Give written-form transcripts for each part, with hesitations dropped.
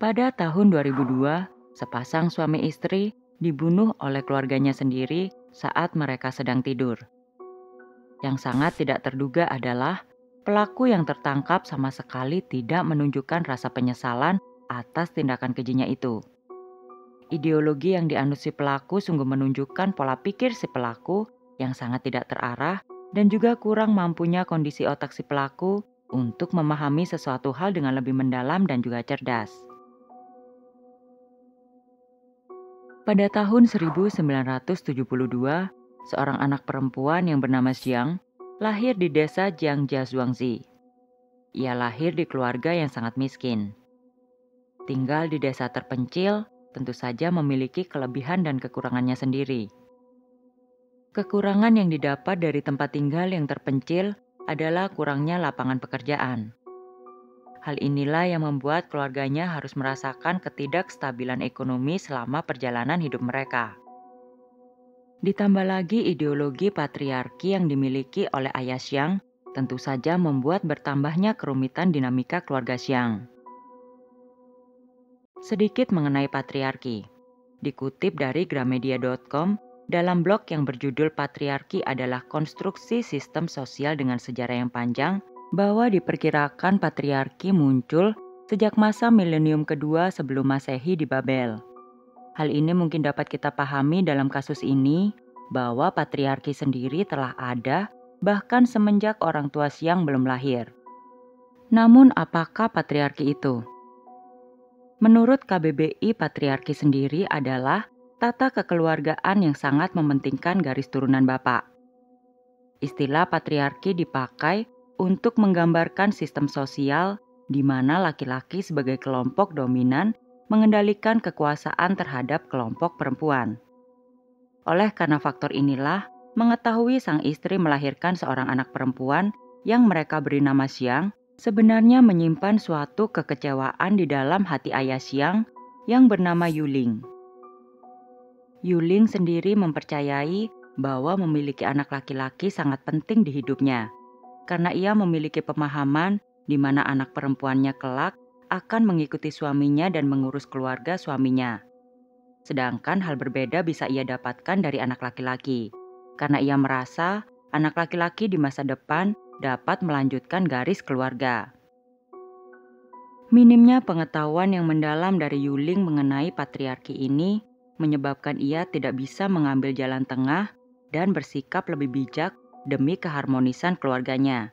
Pada tahun 2002, sepasang suami istri dibunuh oleh keluarganya sendiri saat mereka sedang tidur. Yang sangat tidak terduga adalah pelaku yang tertangkap sama sekali tidak menunjukkan rasa penyesalan atas tindakan kejinya itu. Ideologi yang dianut si pelaku sungguh menunjukkan pola pikir si pelaku yang sangat tidak terarah dan juga kurang mampunya kondisi otak si pelaku untuk memahami sesuatu hal dengan lebih mendalam dan juga cerdas. Pada tahun 1972, seorang anak perempuan yang bernama Xiang lahir di desa Jiangjiazhuangzi. Ia lahir di keluarga yang sangat miskin. Tinggal di desa terpencil, tentu saja memiliki kelebihan dan kekurangannya sendiri. Kekurangan yang didapat dari tempat tinggal yang terpencil adalah kurangnya lapangan pekerjaan. Hal inilah yang membuat keluarganya harus merasakan ketidakstabilan ekonomi selama perjalanan hidup mereka. Ditambah lagi ideologi patriarki yang dimiliki oleh ayah Xiang, tentu saja membuat bertambahnya kerumitan dinamika keluarga Xiang. Sedikit mengenai patriarki. Dikutip dari gramedia.com, dalam blog yang berjudul Patriarki adalah konstruksi sistem sosial dengan sejarah yang panjang, bahwa diperkirakan patriarki muncul sejak masa milenium kedua sebelum Masehi di Babel. Hal ini mungkin dapat kita pahami dalam kasus ini, bahwa patriarki sendiri telah ada bahkan semenjak orang tua Xiang belum lahir. Namun apakah patriarki itu? Menurut KBBI, patriarki sendiri adalah tata kekeluargaan yang sangat mementingkan garis turunan bapak. Istilah patriarki dipakai untuk menggambarkan sistem sosial di mana laki-laki sebagai kelompok dominan mengendalikan kekuasaan terhadap kelompok perempuan. Oleh karena faktor inilah, mengetahui sang istri melahirkan seorang anak perempuan yang mereka beri nama Xiang, sebenarnya menyimpan suatu kekecewaan di dalam hati ayah Xiang yang bernama Yuling. Yuling sendiri mempercayai bahwa memiliki anak laki-laki sangat penting di hidupnya, karena ia memiliki pemahaman di mana anak perempuannya kelak akan mengikuti suaminya dan mengurus keluarga suaminya. Sedangkan hal berbeda bisa ia dapatkan dari anak laki-laki, karena ia merasa anak laki-laki di masa depan dapat melanjutkan garis keluarga. Minimnya pengetahuan yang mendalam dari Yuling mengenai patriarki ini menyebabkan ia tidak bisa mengambil jalan tengah dan bersikap lebih bijak demi keharmonisan keluarganya.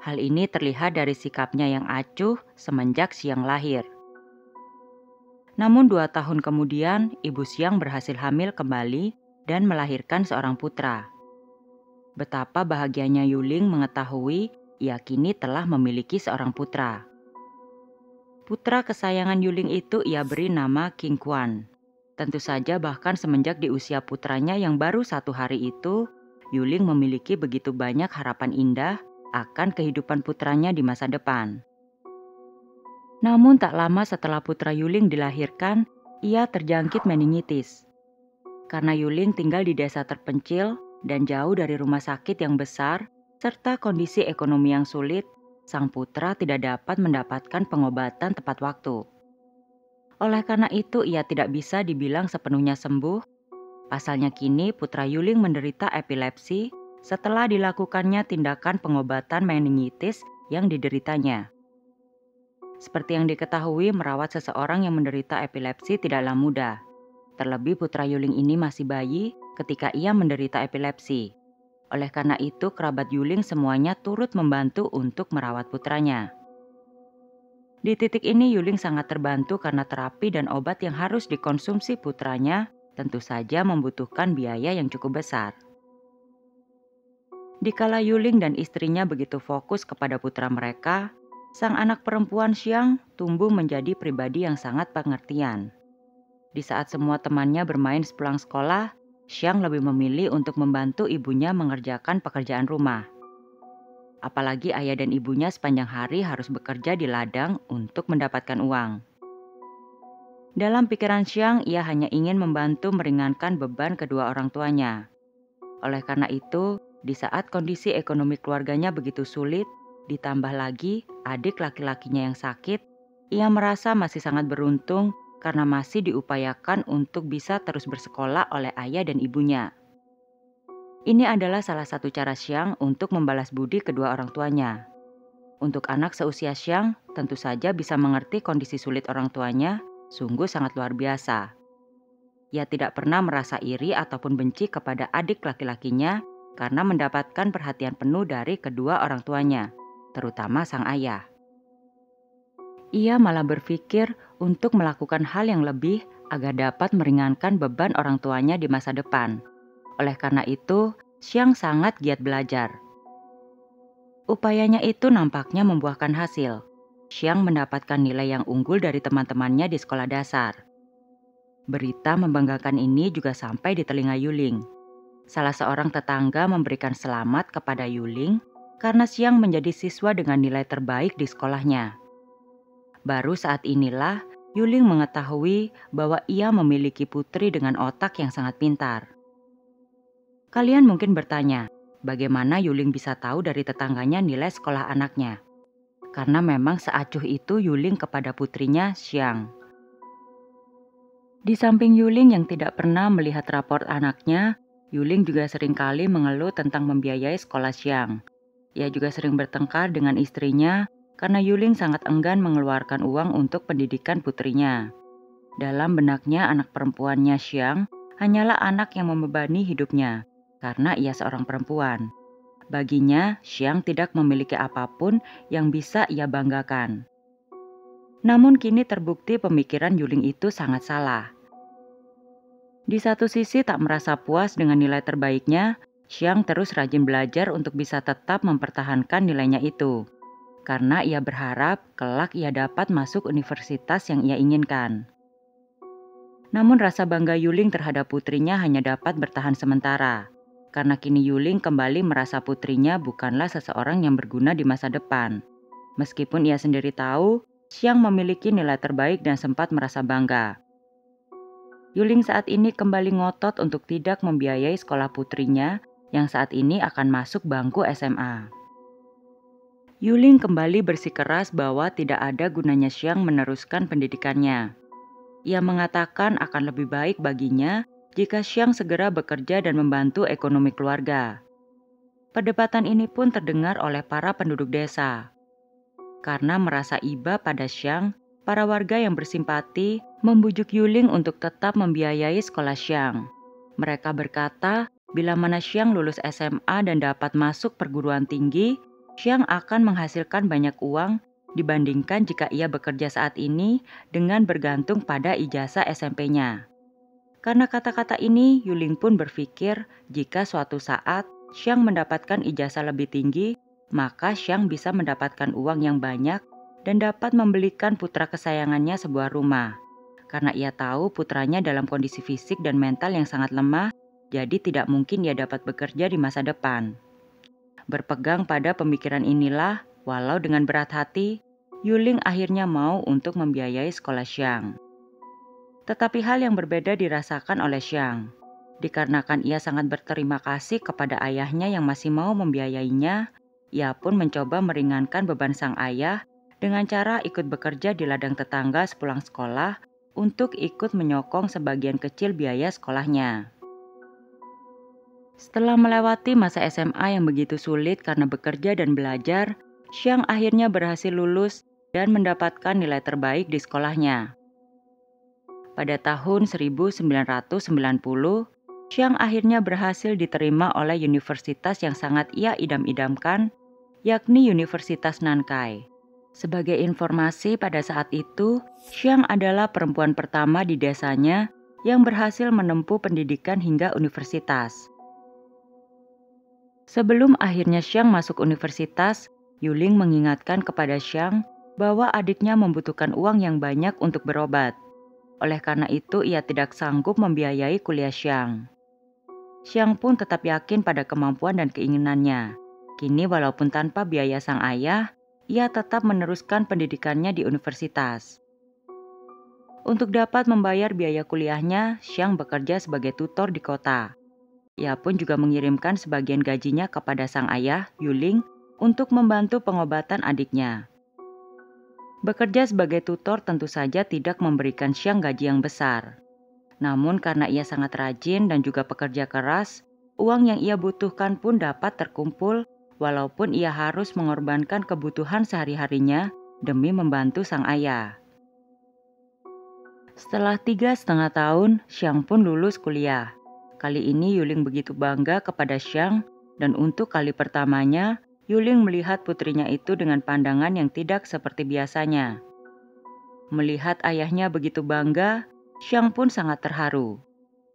Hal ini terlihat dari sikapnya yang acuh semenjak Xiang lahir. Namun 2 tahun kemudian, ibu Xiang berhasil hamil kembali dan melahirkan seorang putra. Betapa bahagianya Yuling mengetahui ia kini telah memiliki seorang putra. Putra kesayangan Yuling itu ia beri nama King Quan. Tentu saja bahkan semenjak di usia putranya yang baru 1 hari itu, Yuling memiliki begitu banyak harapan indah akan kehidupan putranya di masa depan. Namun tak lama setelah putra Yuling dilahirkan, ia terjangkit meningitis. Karena Yuling tinggal di desa terpencil dan jauh dari rumah sakit yang besar, serta kondisi ekonomi yang sulit, sang putra tidak dapat mendapatkan pengobatan tepat waktu. Oleh karena itu ia tidak bisa dibilang sepenuhnya sembuh. Pasalnya kini putra Yuling menderita epilepsi setelah dilakukannya tindakan pengobatan meningitis yang dideritanya. Seperti yang diketahui, merawat seseorang yang menderita epilepsi tidaklah mudah. Terlebih putra Yuling ini masih bayi ketika ia menderita epilepsi. Oleh karena itu kerabat Yuling semuanya turut membantu untuk merawat putranya. Di titik ini Yuling sangat terbantu karena terapi dan obat yang harus dikonsumsi putranya tentu saja membutuhkan biaya yang cukup besar. Dikala Yuling dan istrinya begitu fokus kepada putra mereka, sang anak perempuan Xiang tumbuh menjadi pribadi yang sangat pengertian. Di saat semua temannya bermain sepulang sekolah, Xiang lebih memilih untuk membantu ibunya mengerjakan pekerjaan rumah. Apalagi ayah dan ibunya sepanjang hari harus bekerja di ladang untuk mendapatkan uang. Dalam pikiran Xiang, ia hanya ingin membantu meringankan beban kedua orang tuanya. Oleh karena itu, di saat kondisi ekonomi keluarganya begitu sulit, ditambah lagi adik laki-lakinya yang sakit, Ia merasa masih sangat beruntung karena masih diupayakan untuk bisa terus bersekolah oleh ayah dan ibunya. Ini adalah salah satu cara Xiang untuk membalas budi kedua orang tuanya. Untuk anak seusia Xiang, tentu saja bisa mengerti kondisi sulit orang tuanya, sungguh sangat luar biasa. Ia tidak pernah merasa iri ataupun benci kepada adik laki-lakinya karena mendapatkan perhatian penuh dari kedua orang tuanya, terutama sang ayah. Ia malah berpikir untuk melakukan hal yang lebih agar dapat meringankan beban orang tuanya di masa depan. Oleh karena itu, Xiang sangat giat belajar. Upayanya itu nampaknya membuahkan hasil. Xiang mendapatkan nilai yang unggul dari teman-temannya di sekolah dasar. Berita membanggakan ini juga sampai di telinga Yuling. Salah seorang tetangga memberikan selamat kepada Yuling karena Xiang menjadi siswa dengan nilai terbaik di sekolahnya. Baru saat inilah Yuling mengetahui bahwa ia memiliki putri dengan otak yang sangat pintar. Kalian mungkin bertanya, bagaimana Yuling bisa tahu dari tetangganya nilai sekolah anaknya? Karena memang seacuh itu Yuling kepada putrinya Xiang. Di samping Yuling yang tidak pernah melihat raport anaknya, Yuling juga seringkali mengeluh tentang membiayai sekolah Xiang. Ia juga sering bertengkar dengan istrinya karena Yuling sangat enggan mengeluarkan uang untuk pendidikan putrinya. Dalam benaknya anak perempuannya Xiang hanyalah anak yang membebani hidupnya. Karena ia seorang perempuan. Baginya, Xiang tidak memiliki apapun yang bisa ia banggakan. Namun kini terbukti pemikiran Yuling itu sangat salah. Di satu sisi tak merasa puas dengan nilai terbaiknya, Xiang terus rajin belajar untuk bisa tetap mempertahankan nilainya itu. Karena ia berharap kelak ia dapat masuk universitas yang ia inginkan. Namun rasa bangga Yuling terhadap putrinya hanya dapat bertahan sementara. Karena kini Yuling kembali merasa putrinya bukanlah seseorang yang berguna di masa depan. Meskipun ia sendiri tahu, Xiang memiliki nilai terbaik dan sempat merasa bangga. Yuling saat ini kembali ngotot untuk tidak membiayai sekolah putrinya yang saat ini akan masuk bangku SMA. Yuling kembali bersikeras bahwa tidak ada gunanya Xiang meneruskan pendidikannya. Ia mengatakan akan lebih baik baginya jika Xiang segera bekerja dan membantu ekonomi keluarga. Perdebatan ini pun terdengar oleh para penduduk desa. Karena merasa iba pada Xiang, para warga yang bersimpati membujuk Yuling untuk tetap membiayai sekolah Xiang. Mereka berkata, bila mana Xiang lulus SMA dan dapat masuk perguruan tinggi, Xiang akan menghasilkan banyak uang dibandingkan jika ia bekerja saat ini dengan bergantung pada ijazah SMP-nya. Karena kata-kata ini, Yuling pun berpikir jika suatu saat Xiang mendapatkan ijazah lebih tinggi, maka Xiang bisa mendapatkan uang yang banyak dan dapat membelikan putra kesayangannya sebuah rumah. Karena ia tahu putranya dalam kondisi fisik dan mental yang sangat lemah, jadi tidak mungkin ia dapat bekerja di masa depan. Berpegang pada pemikiran inilah, walau dengan berat hati, Yuling akhirnya mau untuk membiayai sekolah Xiang. Tetapi hal yang berbeda dirasakan oleh Xiang. Dikarenakan ia sangat berterima kasih kepada ayahnya yang masih mau membiayainya, ia pun mencoba meringankan beban sang ayah dengan cara ikut bekerja di ladang tetangga sepulang sekolah untuk ikut menyokong sebagian kecil biaya sekolahnya. Setelah melewati masa SMA yang begitu sulit karena bekerja dan belajar, Xiang akhirnya berhasil lulus dan mendapatkan nilai terbaik di sekolahnya. Pada tahun 1990, Xiang akhirnya berhasil diterima oleh universitas yang sangat ia idam-idamkan, yakni Universitas Nankai. Sebagai informasi pada saat itu, Xiang adalah perempuan pertama di desanya yang berhasil menempuh pendidikan hingga universitas. Sebelum akhirnya Xiang masuk universitas, Yuling mengingatkan kepada Xiang bahwa adiknya membutuhkan uang yang banyak untuk berobat. Oleh karena itu, ia tidak sanggup membiayai kuliah Xiang. Xiang pun tetap yakin pada kemampuan dan keinginannya. Kini walaupun tanpa biaya sang ayah, ia tetap meneruskan pendidikannya di universitas. Untuk dapat membayar biaya kuliahnya, Xiang bekerja sebagai tutor di kota. Ia pun juga mengirimkan sebagian gajinya kepada sang ayah, Yuling, untuk membantu pengobatan adiknya. Bekerja sebagai tutor tentu saja tidak memberikan Xiang gaji yang besar. Namun karena ia sangat rajin dan juga pekerja keras, uang yang ia butuhkan pun dapat terkumpul walaupun ia harus mengorbankan kebutuhan sehari-harinya demi membantu sang ayah. Setelah 3,5 tahun, Xiang pun lulus kuliah. Kali ini Yuling begitu bangga kepada Xiang dan untuk kali pertamanya, Yuling melihat putrinya itu dengan pandangan yang tidak seperti biasanya. Melihat ayahnya begitu bangga, Xiang pun sangat terharu.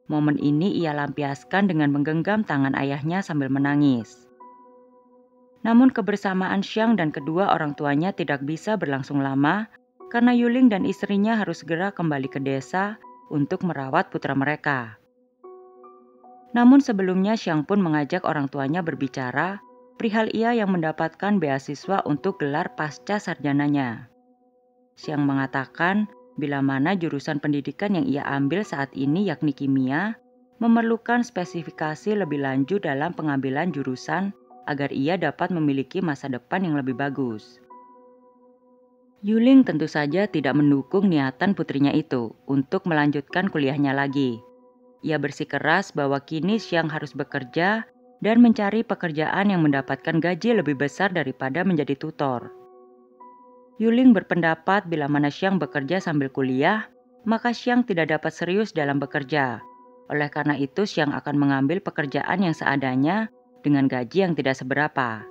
Momen ini ia lampiaskan dengan menggenggam tangan ayahnya sambil menangis. Namun kebersamaan Xiang dan kedua orang tuanya tidak bisa berlangsung lama karena Yuling dan istrinya harus segera kembali ke desa untuk merawat putra mereka. Namun sebelumnya Xiang pun mengajak orang tuanya berbicara perihal ia yang mendapatkan beasiswa untuk gelar pasca sarjananya. Xiang mengatakan bila mana jurusan pendidikan yang ia ambil saat ini yakni kimia, memerlukan spesifikasi lebih lanjut dalam pengambilan jurusan agar ia dapat memiliki masa depan yang lebih bagus. Yuling tentu saja tidak mendukung niatan putrinya itu untuk melanjutkan kuliahnya lagi. Ia bersikeras bahwa kini Xiang harus bekerja dan mencari pekerjaan yang mendapatkan gaji lebih besar daripada menjadi tutor. Yuling berpendapat bila mana Xiang bekerja sambil kuliah, maka Xiang tidak dapat serius dalam bekerja. Oleh karena itu Xiang akan mengambil pekerjaan yang seadanya dengan gaji yang tidak seberapa.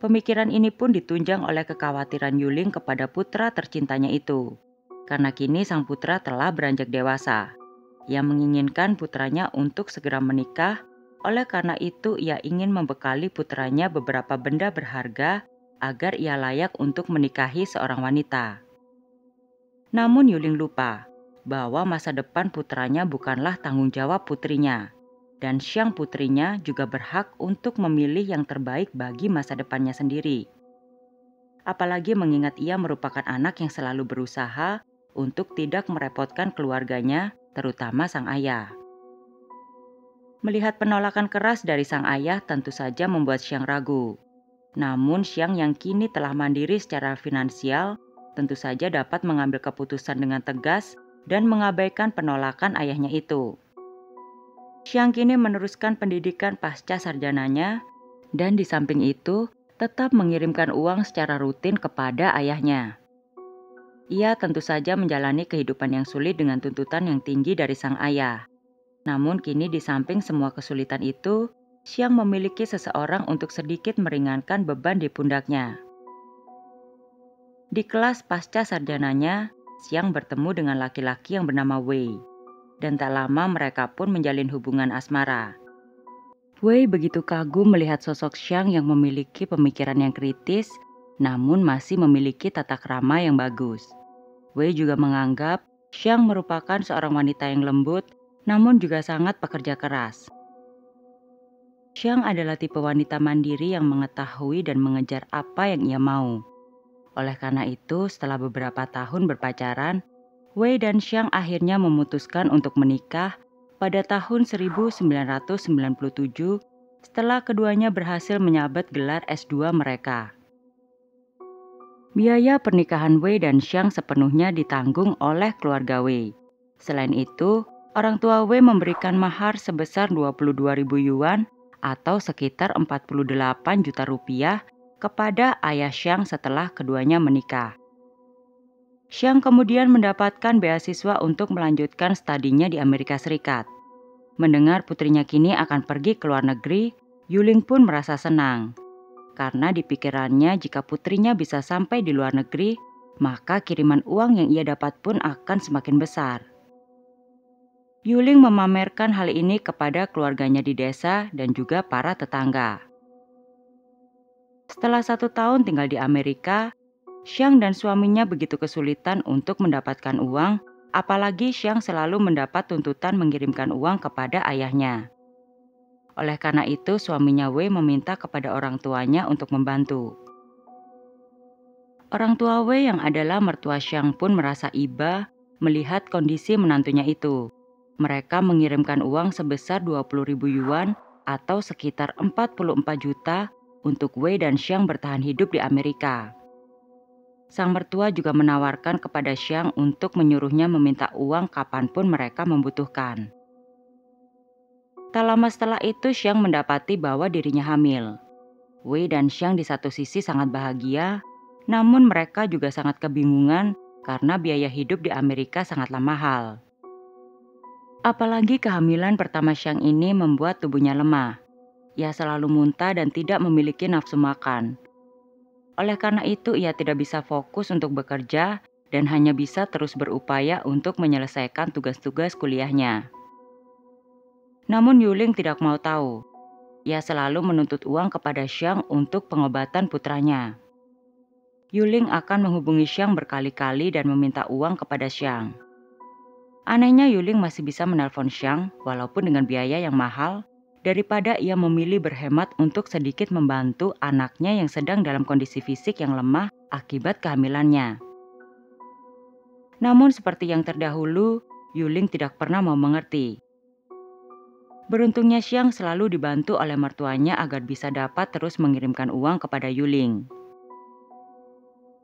Pemikiran ini pun ditunjang oleh kekhawatiran Yuling kepada putra tercintanya itu. Karena kini sang putra telah beranjak dewasa. Ia menginginkan putranya untuk segera menikah, oleh karena itu ia ingin membekali putranya beberapa benda berharga agar ia layak untuk menikahi seorang wanita. Namun Yuling lupa bahwa masa depan putranya bukanlah tanggung jawab putrinya, dan Xiang putrinya juga berhak untuk memilih yang terbaik bagi masa depannya sendiri. Apalagi mengingat ia merupakan anak yang selalu berusaha untuk tidak merepotkan keluarganya, terutama sang ayah. Melihat penolakan keras dari sang ayah tentu saja membuat Xiang ragu. Namun Xiang yang kini telah mandiri secara finansial tentu saja dapat mengambil keputusan dengan tegas dan mengabaikan penolakan ayahnya itu. Xiang kini meneruskan pendidikan pasca sarjananya dan di samping itu tetap mengirimkan uang secara rutin kepada ayahnya. Ia tentu saja menjalani kehidupan yang sulit dengan tuntutan yang tinggi dari sang ayah. Namun kini di samping semua kesulitan itu, Xiang memiliki seseorang untuk sedikit meringankan beban di pundaknya. Di kelas pasca sarjananya, Xiang bertemu dengan laki-laki yang bernama Wei. Dan tak lama mereka pun menjalin hubungan asmara. Wei begitu kagum melihat sosok Xiang yang memiliki pemikiran yang kritis, namun masih memiliki tata krama yang bagus. Wei juga menganggap Xiang merupakan seorang wanita yang lembut, namun juga sangat pekerja keras. Xiang adalah tipe wanita mandiri yang mengetahui dan mengejar apa yang ia mau. Oleh karena itu, setelah beberapa tahun berpacaran, Wei dan Xiang akhirnya memutuskan untuk menikah pada tahun 1997 setelah keduanya berhasil menyabet gelar S2 mereka. Biaya pernikahan Wei dan Xiang sepenuhnya ditanggung oleh keluarga Wei. Selain itu, orang tua Wei memberikan mahar sebesar 22.000 yuan atau sekitar 48 juta rupiah kepada ayah Xiang setelah keduanya menikah. Xiang kemudian mendapatkan beasiswa untuk melanjutkan studinya di Amerika Serikat. Mendengar putrinya kini akan pergi ke luar negeri, Yuling pun merasa senang. Karena di pikirannya jika putrinya bisa sampai di luar negeri, maka kiriman uang yang ia dapat pun akan semakin besar. Yuling memamerkan hal ini kepada keluarganya di desa dan juga para tetangga. Setelah 1 tahun tinggal di Amerika, Xiang dan suaminya begitu kesulitan untuk mendapatkan uang, apalagi Xiang selalu mendapat tuntutan mengirimkan uang kepada ayahnya. Oleh karena itu, suaminya Wei meminta kepada orang tuanya untuk membantu. Orang tua Wei yang adalah mertua Xiang pun merasa iba melihat kondisi menantunya itu. Mereka mengirimkan uang sebesar 20.000 yuan atau sekitar 44 juta untuk Wei dan Xiang bertahan hidup di Amerika. Sang mertua juga menawarkan kepada Xiang untuk menyuruhnya meminta uang kapanpun mereka membutuhkan. Tak lama setelah itu Xiang mendapati bahwa dirinya hamil. Wei dan Xiang di satu sisi sangat bahagia, namun mereka juga sangat kebingungan karena biaya hidup di Amerika sangatlah mahal. Apalagi kehamilan pertama Xiang ini membuat tubuhnya lemah. Ia selalu muntah dan tidak memiliki nafsu makan. Oleh karena itu ia tidak bisa fokus untuk bekerja dan hanya bisa terus berupaya untuk menyelesaikan tugas-tugas kuliahnya. Namun Yuling tidak mau tahu. Ia selalu menuntut uang kepada Xiang untuk pengobatan putranya. Yuling akan menghubungi Xiang berkali-kali dan meminta uang kepada Xiang. Anehnya Yuling masih bisa menelpon Xiang walaupun dengan biaya yang mahal, daripada ia memilih berhemat untuk sedikit membantu anaknya yang sedang dalam kondisi fisik yang lemah akibat kehamilannya. Namun seperti yang terdahulu, Yuling tidak pernah mau mengerti. Beruntungnya Xiang selalu dibantu oleh mertuanya agar bisa dapat terus mengirimkan uang kepada Yuling.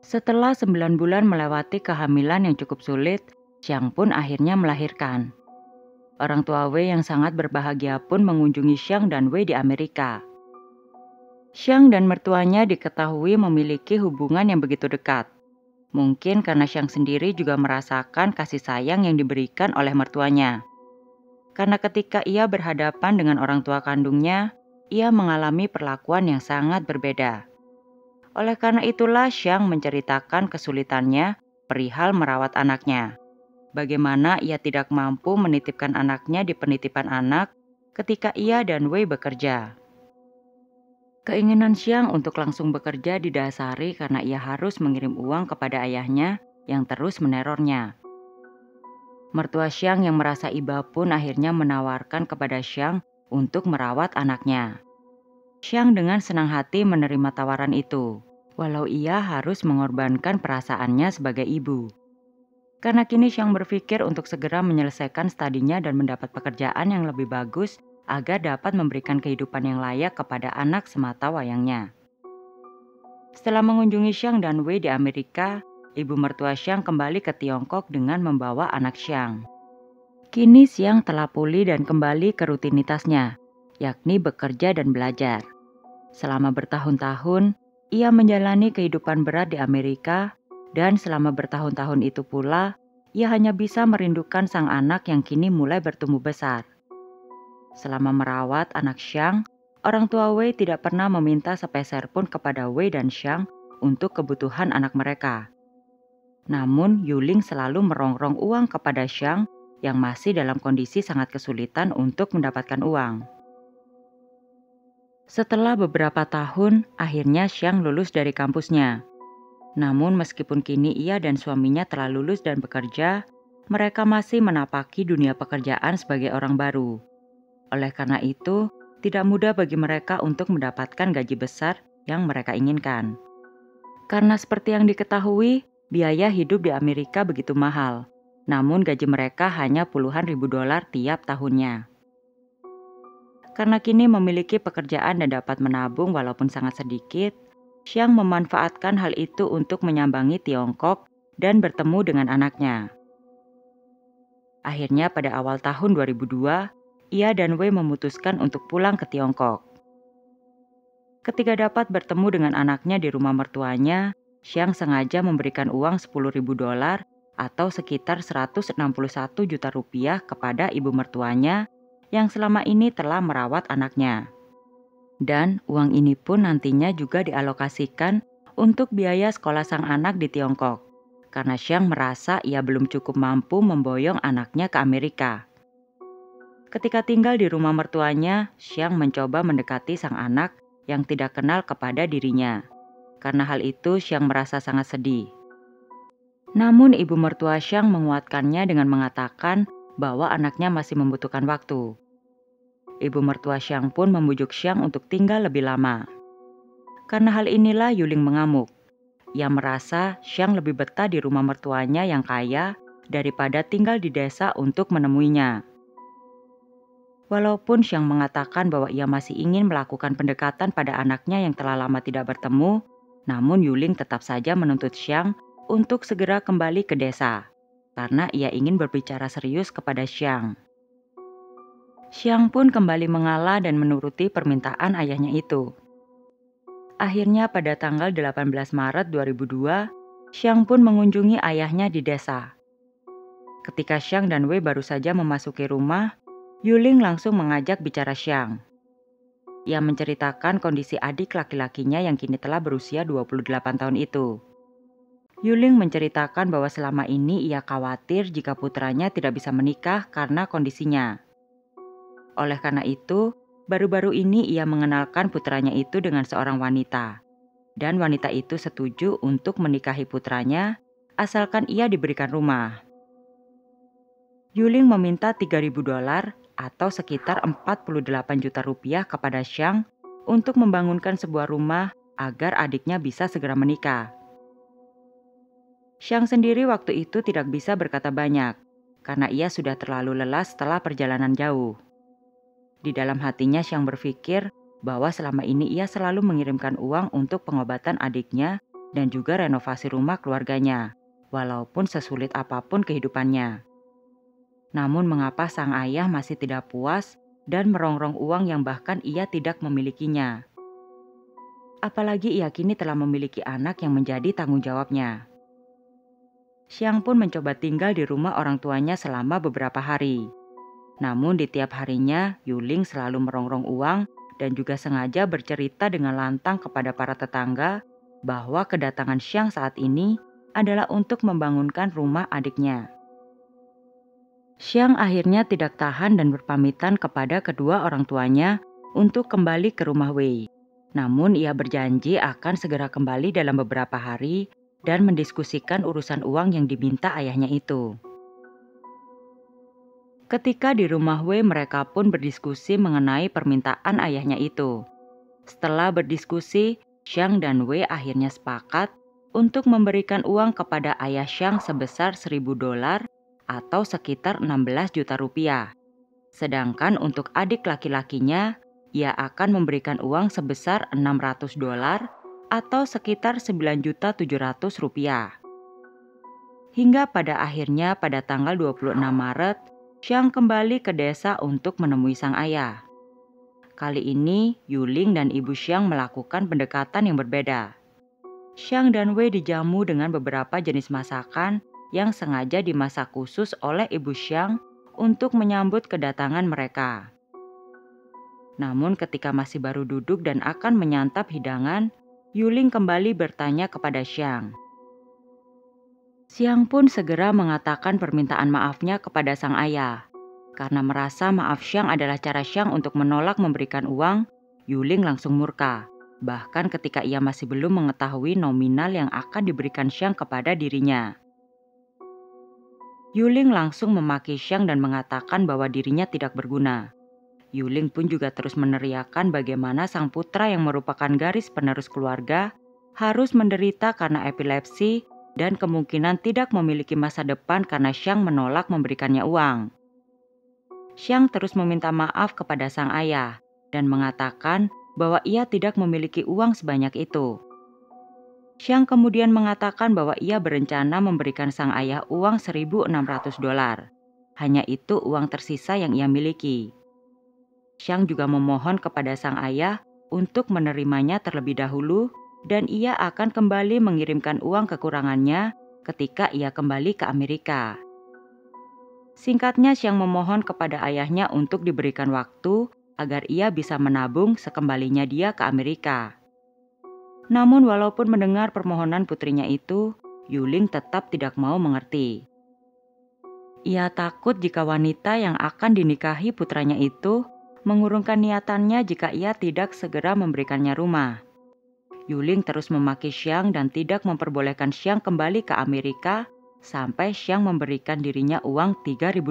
Setelah 9 bulan melewati kehamilan yang cukup sulit, Xiang pun akhirnya melahirkan. Orang tua Wei yang sangat berbahagia pun mengunjungi Xiang dan Wei di Amerika. Xiang dan mertuanya diketahui memiliki hubungan yang begitu dekat. Mungkin karena Xiang sendiri juga merasakan kasih sayang yang diberikan oleh mertuanya. Karena ketika ia berhadapan dengan orang tua kandungnya, ia mengalami perlakuan yang sangat berbeda. Oleh karena itulah Xiang menceritakan kesulitannya perihal merawat anaknya. Bagaimana ia tidak mampu menitipkan anaknya di penitipan anak ketika ia dan Wei bekerja. Keinginan Xiang untuk langsung bekerja didasari karena ia harus mengirim uang kepada ayahnya yang terus menerornya. Mertua Xiang yang merasa iba pun akhirnya menawarkan kepada Xiang untuk merawat anaknya. Xiang dengan senang hati menerima tawaran itu, walau ia harus mengorbankan perasaannya sebagai ibu. Karena kini Xiang berpikir untuk segera menyelesaikan studinya dan mendapat pekerjaan yang lebih bagus agar dapat memberikan kehidupan yang layak kepada anak semata wayangnya. Setelah mengunjungi Xiang dan Wei di Amerika, ibu mertua Xiang kembali ke Tiongkok dengan membawa anak Xiang. Kini Xiang telah pulih dan kembali ke rutinitasnya, yakni bekerja dan belajar. Selama bertahun-tahun, ia menjalani kehidupan berat di Amerika, dan selama bertahun-tahun itu pula, ia hanya bisa merindukan sang anak yang kini mulai bertumbuh besar. Selama merawat anak Xiang, orang tua Wei tidak pernah meminta sepeser pun kepada Wei dan Xiang untuk kebutuhan anak mereka. Namun Yuling selalu merongrong uang kepada Xiang yang masih dalam kondisi sangat kesulitan untuk mendapatkan uang. Setelah beberapa tahun, akhirnya Xiang lulus dari kampusnya. Namun meskipun kini ia dan suaminya telah lulus dan bekerja, mereka masih menapaki dunia pekerjaan sebagai orang baru. Oleh karena itu, tidak mudah bagi mereka untuk mendapatkan gaji besar yang mereka inginkan. Karena seperti yang diketahui, biaya hidup di Amerika begitu mahal. Namun gaji mereka hanya puluhan ribu dolar tiap tahunnya. Karena kini memiliki pekerjaan dan dapat menabung walaupun sangat sedikit, Xiang memanfaatkan hal itu untuk menyambangi Tiongkok dan bertemu dengan anaknya. Akhirnya pada awal tahun 2002, ia dan Wei memutuskan untuk pulang ke Tiongkok. Ketika dapat bertemu dengan anaknya di rumah mertuanya, Xiang sengaja memberikan uang 10.000 dolar atau sekitar 161 juta rupiah kepada ibu mertuanya yang selama ini telah merawat anaknya. Dan uang ini pun nantinya juga dialokasikan untuk biaya sekolah sang anak di Tiongkok, karena Xiang merasa ia belum cukup mampu memboyong anaknya ke Amerika. Ketika tinggal di rumah mertuanya, Xiang mencoba mendekati sang anak yang tidak kenal kepada dirinya. Karena hal itu, Xiang merasa sangat sedih. Namun ibu mertua Xiang menguatkannya dengan mengatakan bahwa anaknya masih membutuhkan waktu. Ibu mertua Xiang pun membujuk Xiang untuk tinggal lebih lama. Karena hal inilah Yuling mengamuk. Ia merasa Xiang lebih betah di rumah mertuanya yang kaya daripada tinggal di desa untuk menemuinya. Walaupun Xiang mengatakan bahwa ia masih ingin melakukan pendekatan pada anaknya yang telah lama tidak bertemu, Namun Yuling tetap saja menuntut Xiang untuk segera kembali ke desa, karena ia ingin berbicara serius kepada Xiang. Xiang pun kembali mengalah dan menuruti permintaan ayahnya itu. Akhirnya pada tanggal 18 Maret 2002, Xiang pun mengunjungi ayahnya di desa. Ketika Xiang dan Wei baru saja memasuki rumah, Yuling langsung mengajak bicara Xiang. Ia menceritakan kondisi adik laki-lakinya yang kini telah berusia 28 tahun itu. Yuling menceritakan bahwa selama ini ia khawatir jika putranya tidak bisa menikah karena kondisinya. Oleh karena itu, baru-baru ini ia mengenalkan putranya itu dengan seorang wanita. Dan wanita itu setuju untuk menikahi putranya, asalkan ia diberikan rumah. Yuling meminta $3.000 atau sekitar 48 juta rupiah kepada Xiang untuk membangunkan sebuah rumah agar adiknya bisa segera menikah. Xiang sendiri waktu itu tidak bisa berkata banyak, karena ia sudah terlalu lelah setelah perjalanan jauh. Di dalam hatinya Xiang berpikir bahwa selama ini ia selalu mengirimkan uang untuk pengobatan adiknya dan juga renovasi rumah keluarganya, walaupun sesulit apapun kehidupannya. Namun mengapa sang ayah masih tidak puas dan merongrong uang yang bahkan ia tidak memilikinya? Apalagi ia kini telah memiliki anak yang menjadi tanggung jawabnya. Xiang pun mencoba tinggal di rumah orang tuanya selama beberapa hari. Namun di tiap harinya, Yuling selalu merongrong uang dan juga sengaja bercerita dengan lantang kepada para tetangga bahwa kedatangan Xiang saat ini adalah untuk membangunkan rumah adiknya. Xiang akhirnya tidak tahan dan berpamitan kepada kedua orang tuanya untuk kembali ke rumah Wei. Namun ia berjanji akan segera kembali dalam beberapa hari dan mendiskusikan urusan uang yang diminta ayahnya itu. Ketika di rumah Wei, mereka pun berdiskusi mengenai permintaan ayahnya itu. Setelah berdiskusi, Xiang dan Wei akhirnya sepakat untuk memberikan uang kepada ayah Xiang sebesar $1.000 atau sekitar 16 juta rupiah. Sedangkan untuk adik laki-lakinya, ia akan memberikan uang sebesar $600 atau sekitar 9.700.000 rupiah. Hingga pada akhirnya pada tanggal 26 Maret, Xiang kembali ke desa untuk menemui sang ayah. Kali ini, Yuling dan Ibu Xiang melakukan pendekatan yang berbeda. Xiang dan Wei dijamu dengan beberapa jenis masakan yang sengaja dimasak khusus oleh Ibu Xiang untuk menyambut kedatangan mereka. Namun ketika masih baru duduk dan akan menyantap hidangan, Yuling kembali bertanya kepada Xiang. Xiang pun segera mengatakan permintaan maafnya kepada sang ayah. Karena merasa maaf Xiang adalah cara Xiang untuk menolak memberikan uang, Yuling langsung murka. Bahkan ketika ia masih belum mengetahui nominal yang akan diberikan Xiang kepada dirinya. Yuling langsung memaki Xiang dan mengatakan bahwa dirinya tidak berguna. Yuling pun juga terus meneriakkan bagaimana sang putra yang merupakan garis penerus keluarga harus menderita karena epilepsi dan kemungkinan tidak memiliki masa depan karena Xiang menolak memberikannya uang. Xiang terus meminta maaf kepada sang ayah dan mengatakan bahwa ia tidak memiliki uang sebanyak itu. Xiang kemudian mengatakan bahwa ia berencana memberikan sang ayah uang $1.600. Hanya itu uang tersisa yang ia miliki. Xiang juga memohon kepada sang ayah untuk menerimanya terlebih dahulu dan ia akan kembali mengirimkan uang kekurangannya ketika ia kembali ke Amerika. Singkatnya, Xiang memohon kepada ayahnya untuk diberikan waktu agar ia bisa menabung sekembalinya dia ke Amerika. Namun walaupun mendengar permohonan putrinya itu, Yuling tetap tidak mau mengerti. Ia takut jika wanita yang akan dinikahi putranya itu mengurungkan niatannya jika ia tidak segera memberikannya rumah. Yuling terus memaki Xiang dan tidak memperbolehkan Xiang kembali ke Amerika sampai Xiang memberikan dirinya uang $3.000.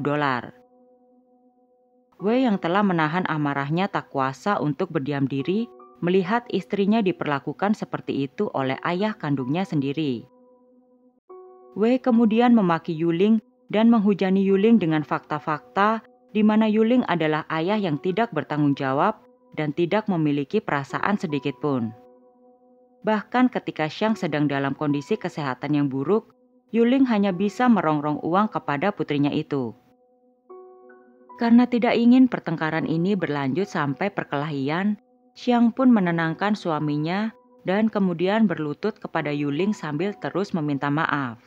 Wei yang telah menahan amarahnya tak kuasa untuk berdiam diri melihat istrinya diperlakukan seperti itu oleh ayah kandungnya sendiri. Wei kemudian memaki Yuling dan menghujani Yuling dengan fakta-fakta di mana Yuling adalah ayah yang tidak bertanggung jawab dan tidak memiliki perasaan sedikit pun. Bahkan ketika Xiang sedang dalam kondisi kesehatan yang buruk, Yuling hanya bisa merongrong uang kepada putrinya itu. Karena tidak ingin pertengkaran ini berlanjut sampai perkelahian, Xiang pun menenangkan suaminya dan kemudian berlutut kepada Yuling sambil terus meminta maaf.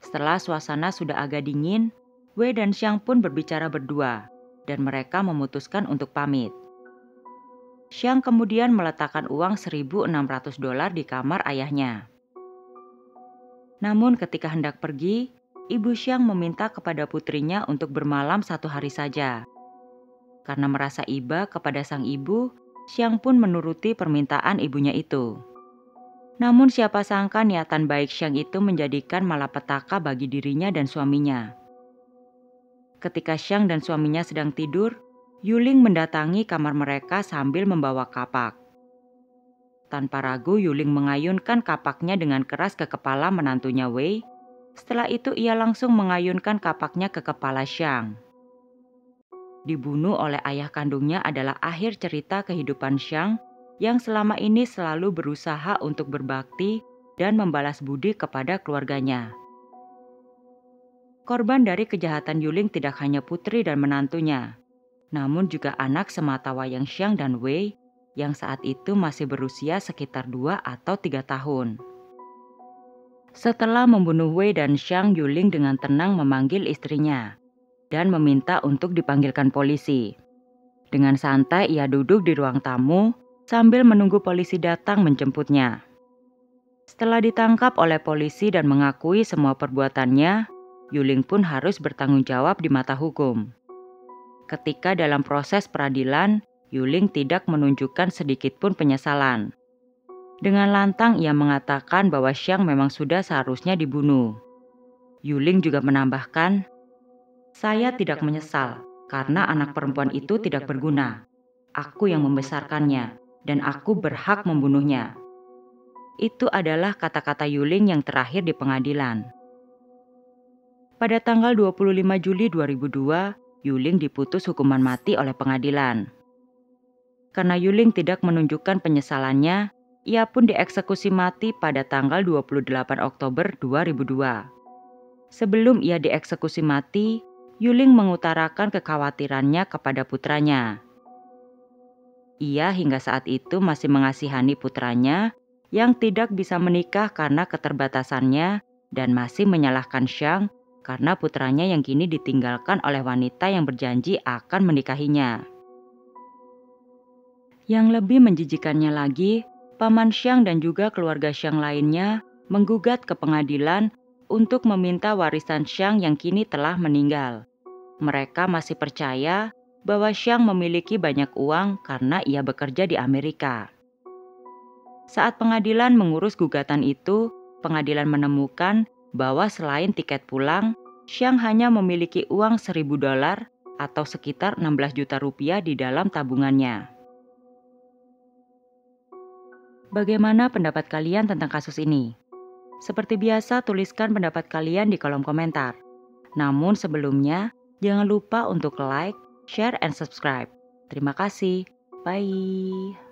Setelah suasana sudah agak dingin, Wei dan Xiang pun berbicara berdua, dan mereka memutuskan untuk pamit. Xiang kemudian meletakkan uang $1.600 di kamar ayahnya. Namun ketika hendak pergi, Ibu Xiang meminta kepada putrinya untuk bermalam 1 hari saja. Karena merasa iba kepada sang ibu, Xiang pun menuruti permintaan ibunya itu. Namun siapa sangka niatan baik Xiang itu menjadikan malapetaka bagi dirinya dan suaminya. Ketika Xiang dan suaminya sedang tidur, Yuling mendatangi kamar mereka sambil membawa kapak. Tanpa ragu, Yuling mengayunkan kapaknya dengan keras ke kepala menantunya Wei. Setelah itu ia langsung mengayunkan kapaknya ke kepala Xiang. Dibunuh oleh ayah kandungnya adalah akhir cerita kehidupan Xiang yang selama ini selalu berusaha untuk berbakti dan membalas budi kepada keluarganya. Korban dari kejahatan Yuling tidak hanya putri dan menantunya, namun juga anak sematawayang Xiang dan Wei yang saat itu masih berusia sekitar 2 atau 3 tahun. Setelah membunuh Wei dan Xiang, Yuling dengan tenang memanggil istrinya dan meminta untuk dipanggilkan polisi. Dengan santai ia duduk di ruang tamu sambil menunggu polisi datang menjemputnya. Setelah ditangkap oleh polisi dan mengakui semua perbuatannya, Yuling pun harus bertanggung jawab di mata hukum. Ketika dalam proses peradilan, Yuling tidak menunjukkan sedikit pun penyesalan. Dengan lantang ia mengatakan bahwa Xiang memang sudah seharusnya dibunuh. Yuling juga menambahkan, "Saya tidak menyesal karena anak perempuan itu tidak berguna. Aku yang membesarkannya dan aku berhak membunuhnya." Itu adalah kata-kata Yuling yang terakhir di pengadilan. Pada tanggal 25 Juli 2002, Yuling diputus hukuman mati oleh pengadilan. Karena Yuling tidak menunjukkan penyesalannya, ia pun dieksekusi mati pada tanggal 28 Oktober 2002. Sebelum ia dieksekusi mati, Yuling mengutarakan kekhawatirannya kepada putranya. Ia hingga saat itu masih mengasihani putranya yang tidak bisa menikah karena keterbatasannya dan masih menyalahkan Xiang karena putranya yang kini ditinggalkan oleh wanita yang berjanji akan menikahinya. Yang lebih menjijikannya lagi, paman Xiang dan juga keluarga Xiang lainnya menggugat ke pengadilan untuk meminta warisan Xiang yang kini telah meninggal. Mereka masih percaya bahwa Xiang memiliki banyak uang karena ia bekerja di Amerika. Saat pengadilan mengurus gugatan itu, pengadilan menemukan bahwa selain tiket pulang, Xiang hanya memiliki uang $1.000 atau sekitar 16 juta rupiah di dalam tabungannya. Bagaimana pendapat kalian tentang kasus ini? Seperti biasa, tuliskan pendapat kalian di kolom komentar. Namun sebelumnya, jangan lupa untuk like, share, and subscribe. Terima kasih. Bye.